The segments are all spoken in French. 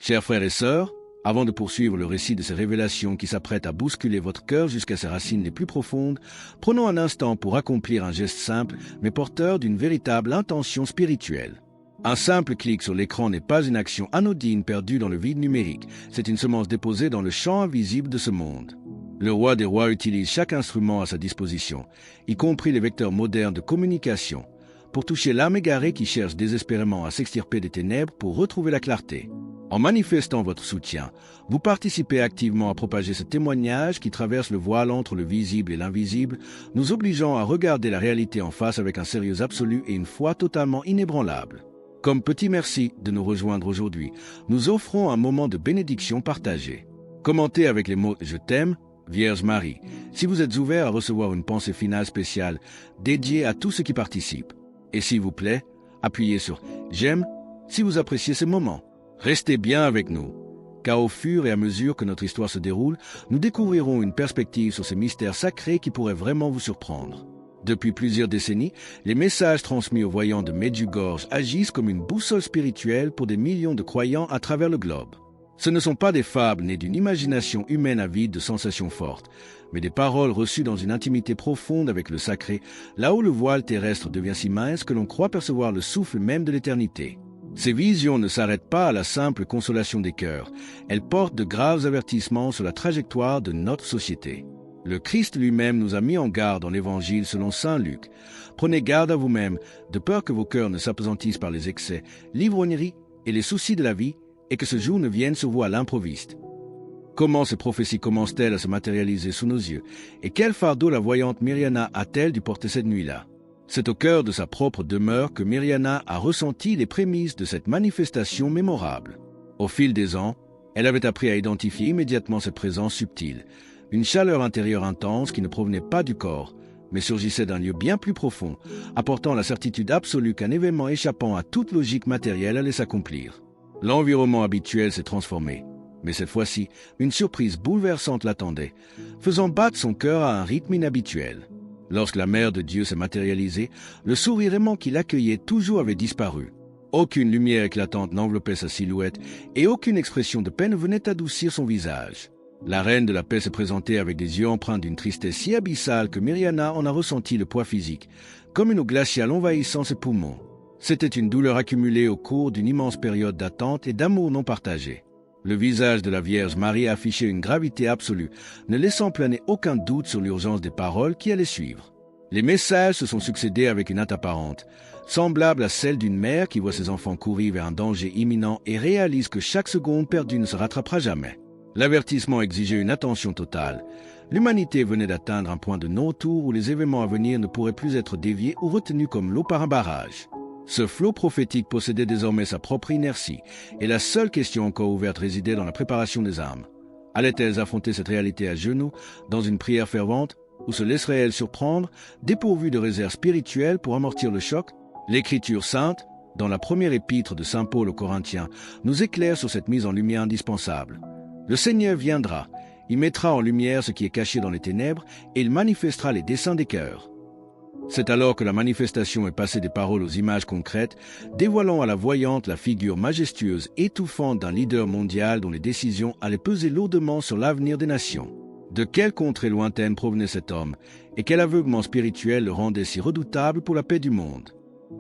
Chers frères et sœurs, avant de poursuivre le récit de ces révélations qui s'apprêtent à bousculer votre cœur jusqu'à ses racines les plus profondes, prenons un instant pour accomplir un geste simple, mais porteur d'une véritable intention spirituelle. Un simple clic sur l'écran n'est pas une action anodine perdue dans le vide numérique, c'est une semence déposée dans le champ invisible de ce monde. Le roi des rois utilise chaque instrument à sa disposition, y compris les vecteurs modernes de communication, pour toucher l'âme égarée qui cherche désespérément à s'extirper des ténèbres pour retrouver la clarté. En manifestant votre soutien, vous participez activement à propager ce témoignage qui traverse le voile entre le visible et l'invisible, nous obligeant à regarder la réalité en face avec un sérieux absolu et une foi totalement inébranlable. Comme petit merci de nous rejoindre aujourd'hui, nous offrons un moment de bénédiction partagée. Commentez avec les mots « Je t'aime », Vierge Marie, si vous êtes ouvert à recevoir une pensée finale spéciale dédiée à tous ceux qui participent. Et s'il vous plaît, appuyez sur « J'aime » si vous appréciez ce moment. Restez bien avec nous, car au fur et à mesure que notre histoire se déroule, nous découvrirons une perspective sur ces mystères sacrés qui pourraient vraiment vous surprendre. Depuis plusieurs décennies, les messages transmis aux voyants de Medjugorje agissent comme une boussole spirituelle pour des millions de croyants à travers le globe. Ce ne sont pas des fables nées d'une imagination humaine avide de sensations fortes, mais des paroles reçues dans une intimité profonde avec le sacré, là où le voile terrestre devient si mince que l'on croit percevoir le souffle même de l'éternité. Ces visions ne s'arrêtent pas à la simple consolation des cœurs, elles portent de graves avertissements sur la trajectoire de notre société. Le Christ lui-même nous a mis en garde dans l'Évangile selon saint Luc. Prenez garde à vous-même, de peur que vos cœurs ne s'apesantissent par les excès, l'ivrognerie et les soucis de la vie, et que ce jour ne vienne sur vous à l'improviste. Comment ces prophéties commencent-elles à se matérialiser sous nos yeux, et quel fardeau la voyante Myriana a-t-elle dû porter cette nuit-là? C'est au cœur de sa propre demeure que Myriana a ressenti les prémices de cette manifestation mémorable. Au fil des ans, elle avait appris à identifier immédiatement cette présence subtile, une chaleur intérieure intense qui ne provenait pas du corps, mais surgissait d'un lieu bien plus profond, apportant la certitude absolue qu'un événement échappant à toute logique matérielle allait s'accomplir. L'environnement habituel s'est transformé, mais cette fois-ci, une surprise bouleversante l'attendait, faisant battre son cœur à un rythme inhabituel. Lorsque la mère de Dieu s'est matérialisée, le sourire aimant qui l'accueillait toujours avait disparu. Aucune lumière éclatante n'enveloppait sa silhouette et aucune expression de peine ne venait adoucir son visage. La reine de la paix s'est présentée avec des yeux empreints d'une tristesse si abyssale que Myriana en a ressenti le poids physique, comme une eau glaciale envahissant ses poumons. C'était une douleur accumulée au cours d'une immense période d'attente et d'amour non partagé. Le visage de la Vierge Marie affichait une gravité absolue, ne laissant planer aucun doute sur l'urgence des paroles qui allaient suivre. Les messages se sont succédés avec une hâte apparente, semblable à celle d'une mère qui voit ses enfants courir vers un danger imminent et réalise que chaque seconde perdue ne se rattrapera jamais. L'avertissement exigeait une attention totale. L'humanité venait d'atteindre un point de non-retour où les événements à venir ne pourraient plus être déviés ou retenus comme l'eau par un barrage. Ce flot prophétique possédait désormais sa propre inertie, et la seule question encore ouverte résidait dans la préparation des âmes. Allaient-elles affronter cette réalité à genoux, dans une prière fervente, ou se laisseraient-elles surprendre, dépourvues de réserve spirituelle pour amortir le choc? L'Écriture sainte, dans la première épître de saint Paul aux Corinthiens, nous éclaire sur cette mise en lumière indispensable. Le Seigneur viendra, il mettra en lumière ce qui est caché dans les ténèbres, et il manifestera les desseins des cœurs. C'est alors que la manifestation est passée des paroles aux images concrètes, dévoilant à la voyante la figure majestueuse, étouffante d'un leader mondial dont les décisions allaient peser lourdement sur l'avenir des nations. De quelle contrée lointaine provenait cet homme, et quel aveuglement spirituel le rendait si redoutable pour la paix du monde?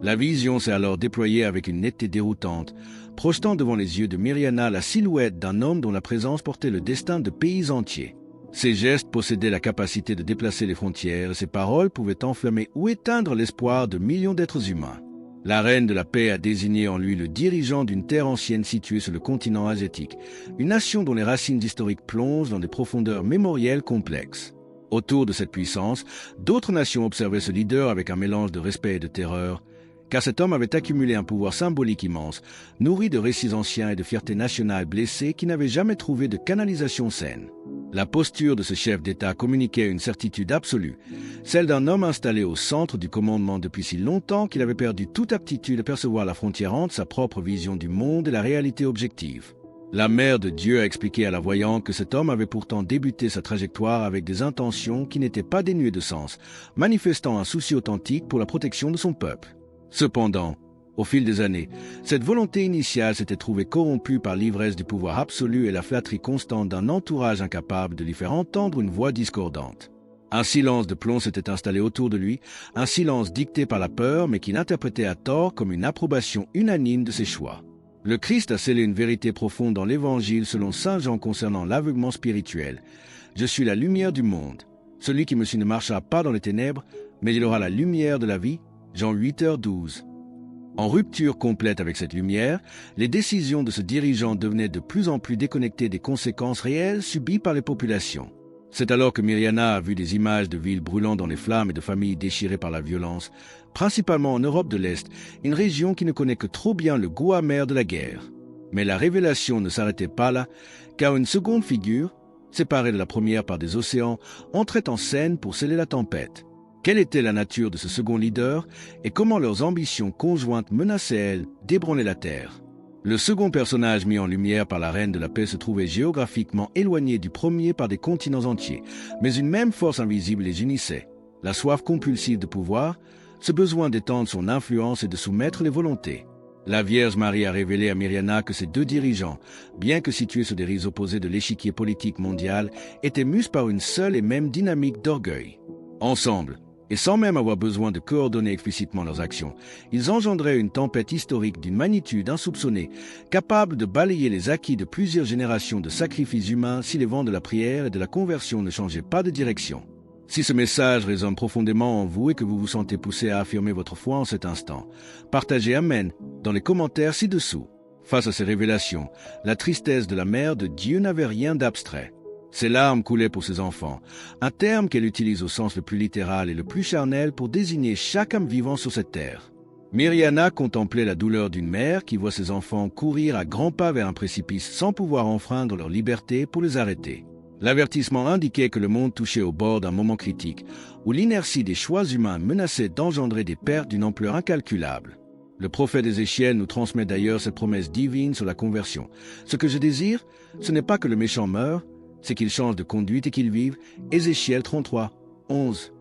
La vision s'est alors déployée avec une netteté déroutante, projetant devant les yeux de Myriana la silhouette d'un homme dont la présence portait le destin de pays entiers. Ses gestes possédaient la capacité de déplacer les frontières et ses paroles pouvaient enflammer ou éteindre l'espoir de millions d'êtres humains. La reine de la paix a désigné en lui le dirigeant d'une terre ancienne située sur le continent asiatique, une nation dont les racines historiques plongent dans des profondeurs mémorielles complexes. Autour de cette puissance, d'autres nations observaient ce leader avec un mélange de respect et de terreur, car cet homme avait accumulé un pouvoir symbolique immense, nourri de récits anciens et de fierté nationale blessée qui n'avaient jamais trouvé de canalisation saine. La posture de ce chef d'État communiquait une certitude absolue, celle d'un homme installé au centre du commandement depuis si longtemps qu'il avait perdu toute aptitude à percevoir la frontière entre sa propre vision du monde et la réalité objective. La mère de Dieu a expliqué à la voyante que cet homme avait pourtant débuté sa trajectoire avec des intentions qui n'étaient pas dénuées de sens, manifestant un souci authentique pour la protection de son peuple. Cependant, Au fil des années, cette volonté initiale s'était trouvée corrompue par l'ivresse du pouvoir absolu et la flatterie constante d'un entourage incapable de lui faire entendre une voix discordante. Un silence de plomb s'était installé autour de lui, un silence dicté par la peur mais qu'il interprétait à tort comme une approbation unanime de ses choix. Le Christ a scellé une vérité profonde dans l'Évangile selon saint Jean concernant l'aveuglement spirituel. « Je suis la lumière du monde. Celui qui me suit ne marchera pas dans les ténèbres, mais il aura la lumière de la vie. » Jean 8h12. En rupture complète avec cette lumière, les décisions de ce dirigeant devenaient de plus en plus déconnectées des conséquences réelles subies par les populations. C'est alors que Mirjana a vu des images de villes brûlant dans les flammes et de familles déchirées par la violence, principalement en Europe de l'Est, une région qui ne connaît que trop bien le goût amer de la guerre. Mais la révélation ne s'arrêtait pas là, car une seconde figure, séparée de la première par des océans, entrait en scène pour sceller la tempête. Quelle était la nature de ce second leader et comment leurs ambitions conjointes menaçaient, elles, d'ébranler la terre? Le second personnage mis en lumière par la reine de la paix se trouvait géographiquement éloigné du premier par des continents entiers, mais une même force invisible les unissait. La soif compulsive de pouvoir, ce besoin d'étendre son influence et de soumettre les volontés. La Vierge Marie a révélé à Mirjana que ces deux dirigeants, bien que situés sur des rives opposées de l'échiquier politique mondial, étaient mus par une seule et même dynamique d'orgueil. Ensemble, et sans même avoir besoin de coordonner explicitement leurs actions, ils engendraient une tempête historique d'une magnitude insoupçonnée, capable de balayer les acquis de plusieurs générations de sacrifices humains si les vents de la prière et de la conversion ne changeaient pas de direction. Si ce message résonne profondément en vous et que vous vous sentez poussé à affirmer votre foi en cet instant, partagez Amen dans les commentaires ci-dessous. Face à ces révélations, la tristesse de la mère de Dieu n'avait rien d'abstrait. Ses larmes coulaient pour ses enfants, un terme qu'elle utilise au sens le plus littéral et le plus charnel pour désigner chaque âme vivant sur cette terre. Mirjana contemplait la douleur d'une mère qui voit ses enfants courir à grands pas vers un précipice sans pouvoir enfreindre leur liberté pour les arrêter. L'avertissement indiquait que le monde touchait au bord d'un moment critique, où l'inertie des choix humains menaçait d'engendrer des pertes d'une ampleur incalculable. Le prophète Ézéchiel nous transmet d'ailleurs cette promesse divine sur la conversion. Ce que je désire, ce n'est pas que le méchant meure, c'est qu'il change de conduite et qu'il vive. Ézéchiel 33, 11.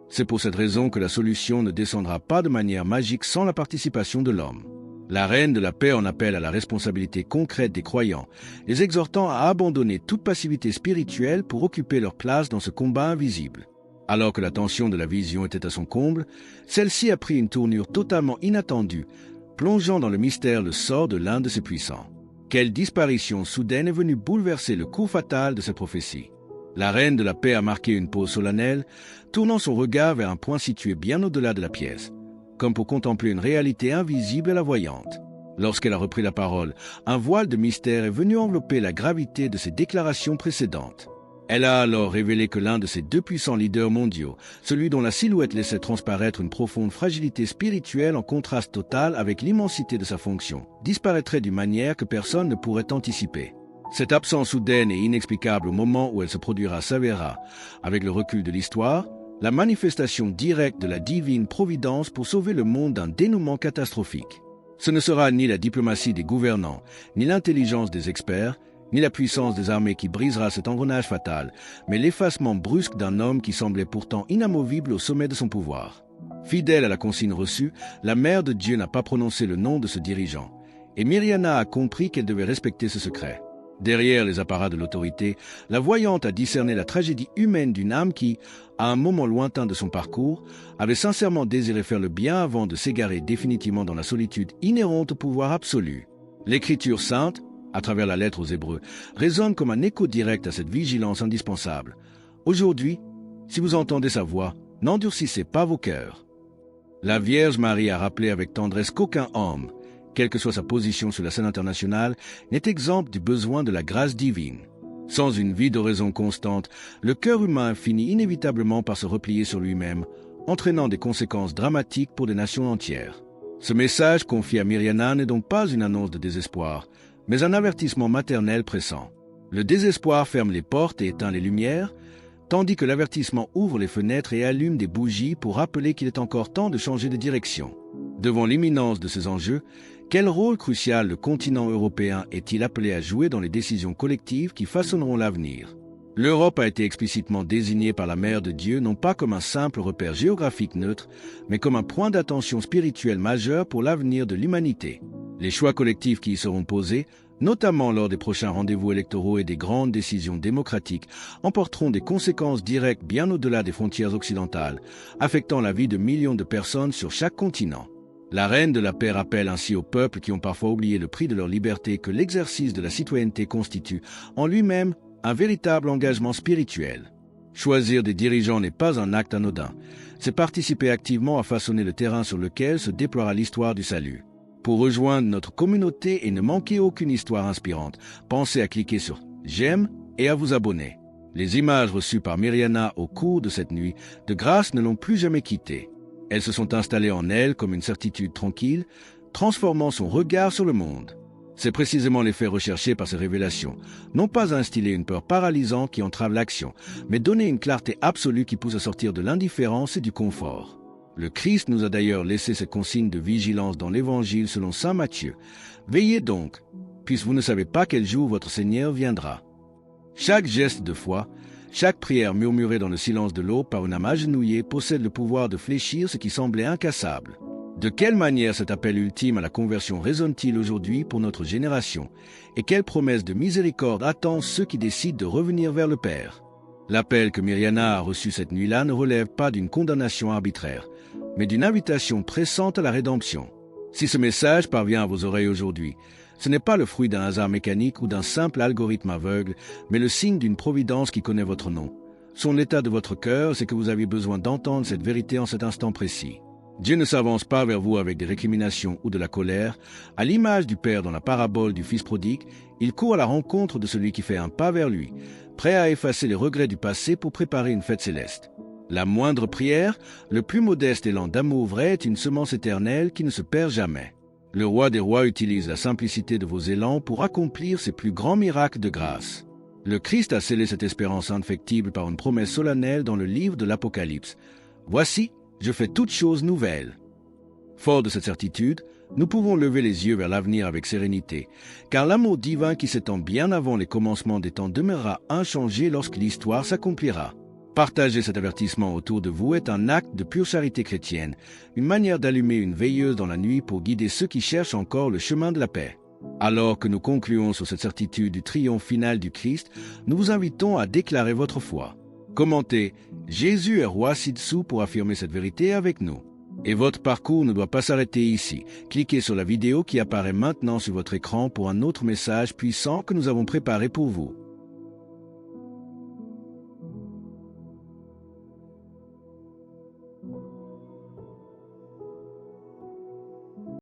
C'est pour cette raison que la solution ne descendra pas de manière magique sans la participation de l'homme. La reine de la paix en appelle à la responsabilité concrète des croyants, les exhortant à abandonner toute passivité spirituelle pour occuper leur place dans ce combat invisible. Alors que la tension de la vision était à son comble, celle-ci a pris une tournure totalement inattendue, plongeant dans le mystère le sort de l'un de ses puissants. Quelle disparition soudaine est venue bouleverser le cours fatal de cette prophétie. La reine de la paix a marqué une pause solennelle, tournant son regard vers un point situé bien au-delà de la pièce, comme pour contempler une réalité invisible à la voyante. Lorsqu'elle a repris la parole, un voile de mystère est venu envelopper la gravité de ses déclarations précédentes. Elle a alors révélé que l'un de ces deux puissants leaders mondiaux, celui dont la silhouette laissait transparaître une profonde fragilité spirituelle en contraste total avec l'immensité de sa fonction, disparaîtrait d'une manière que personne ne pourrait anticiper. Cette absence soudaine et inexplicable au moment où elle se produira s'avérera, avec le recul de l'histoire, la manifestation directe de la divine providence pour sauver le monde d'un dénouement catastrophique. Ce ne sera ni la diplomatie des gouvernants, ni l'intelligence des experts, ni la puissance des armées qui brisera cet engrenage fatal, mais l'effacement brusque d'un homme qui semblait pourtant inamovible au sommet de son pouvoir. Fidèle à la consigne reçue, la mère de Dieu n'a pas prononcé le nom de ce dirigeant, et Mirjana a compris qu'elle devait respecter ce secret. Derrière les apparats de l'autorité, la voyante a discerné la tragédie humaine d'une âme qui, à un moment lointain de son parcours, avait sincèrement désiré faire le bien avant de s'égarer définitivement dans la solitude inhérente au pouvoir absolu. L'Écriture sainte, à travers la lettre aux Hébreux, résonne comme un écho direct à cette vigilance indispensable. Aujourd'hui, si vous entendez sa voix, n'endurcissez pas vos cœurs. La Vierge Marie a rappelé avec tendresse qu'aucun homme, quelle que soit sa position sur la scène internationale, n'est exempt du besoin de la grâce divine. Sans une vie d'oraison constante, le cœur humain finit inévitablement par se replier sur lui-même, entraînant des conséquences dramatiques pour des nations entières. Ce message confié à Mirjana n'est donc pas une annonce de désespoir, mais un avertissement maternel pressant. Le désespoir ferme les portes et éteint les lumières, tandis que l'avertissement ouvre les fenêtres et allume des bougies pour rappeler qu'il est encore temps de changer de direction. Devant l'imminence de ces enjeux, quel rôle crucial le continent européen est-il appelé à jouer dans les décisions collectives qui façonneront l'avenir? L'Europe a été explicitement désignée par la Mère de Dieu non pas comme un simple repère géographique neutre, mais comme un point d'attention spirituel majeur pour l'avenir de l'humanité. Les choix collectifs qui y seront posés, notamment lors des prochains rendez-vous électoraux et des grandes décisions démocratiques, emporteront des conséquences directes bien au-delà des frontières occidentales, affectant la vie de millions de personnes sur chaque continent. La Reine de la Paix rappelle ainsi aux peuples qui ont parfois oublié le prix de leur liberté que l'exercice de la citoyenneté constitue en lui-même un véritable engagement spirituel. Choisir des dirigeants n'est pas un acte anodin, c'est participer activement à façonner le terrain sur lequel se déploiera l'histoire du salut. Pour rejoindre notre communauté et ne manquer aucune histoire inspirante, pensez à cliquer sur « J'aime » et à vous abonner. Les images reçues par Myriana au cours de cette nuit de grâce ne l'ont plus jamais quittée. Elles se sont installées en elle comme une certitude tranquille, transformant son regard sur le monde. C'est précisément l'effet recherché par ces révélations, non pas instiller une peur paralysante qui entrave l'action, mais donner une clarté absolue qui pousse à sortir de l'indifférence et du confort. Le Christ nous a d'ailleurs laissé cette consigne de vigilance dans l'Évangile selon saint Matthieu. Veillez donc, puisque vous ne savez pas quel jour votre Seigneur viendra. Chaque geste de foi, chaque prière murmurée dans le silence de l'aube par une âme agenouillée possède le pouvoir de fléchir ce qui semblait incassable. De quelle manière cet appel ultime à la conversion résonne-t-il aujourd'hui pour notre génération? Et quelle promesse de miséricorde attend ceux qui décident de revenir vers le Père? L'appel que Myriana a reçu cette nuit-là ne relève pas d'une condamnation arbitraire, mais d'une invitation pressante à la rédemption. Si ce message parvient à vos oreilles aujourd'hui, ce n'est pas le fruit d'un hasard mécanique ou d'un simple algorithme aveugle, mais le signe d'une providence qui connaît votre nom. Son état de votre cœur, c'est que vous avez besoin d'entendre cette vérité en cet instant précis. Dieu ne s'avance pas vers vous avec des récriminations ou de la colère. À l'image du Père dans la parabole du Fils prodigue, il court à la rencontre de celui qui fait un pas vers lui, prêt à effacer les regrets du passé pour préparer une fête céleste. La moindre prière, le plus modeste élan d'amour vrai est une semence éternelle qui ne se perd jamais. Le Roi des Rois utilise la simplicité de vos élans pour accomplir ses plus grands miracles de grâce. Le Christ a scellé cette espérance indéfectible par une promesse solennelle dans le livre de l'Apocalypse. « Voici, je fais toutes choses nouvelles. » Fort de cette certitude, nous pouvons lever les yeux vers l'avenir avec sérénité, car l'amour divin qui s'étend bien avant les commencements des temps demeurera inchangé lorsque l'histoire s'accomplira. Partager cet avertissement autour de vous est un acte de pure charité chrétienne, une manière d'allumer une veilleuse dans la nuit pour guider ceux qui cherchent encore le chemin de la paix. Alors que nous concluons sur cette certitude du triomphe final du Christ, nous vous invitons à déclarer votre foi. Commentez « Jésus est roi ci-dessous » pour affirmer cette vérité avec nous. Et votre parcours ne doit pas s'arrêter ici. Cliquez sur la vidéo qui apparaît maintenant sur votre écran pour un autre message puissant que nous avons préparé pour vous.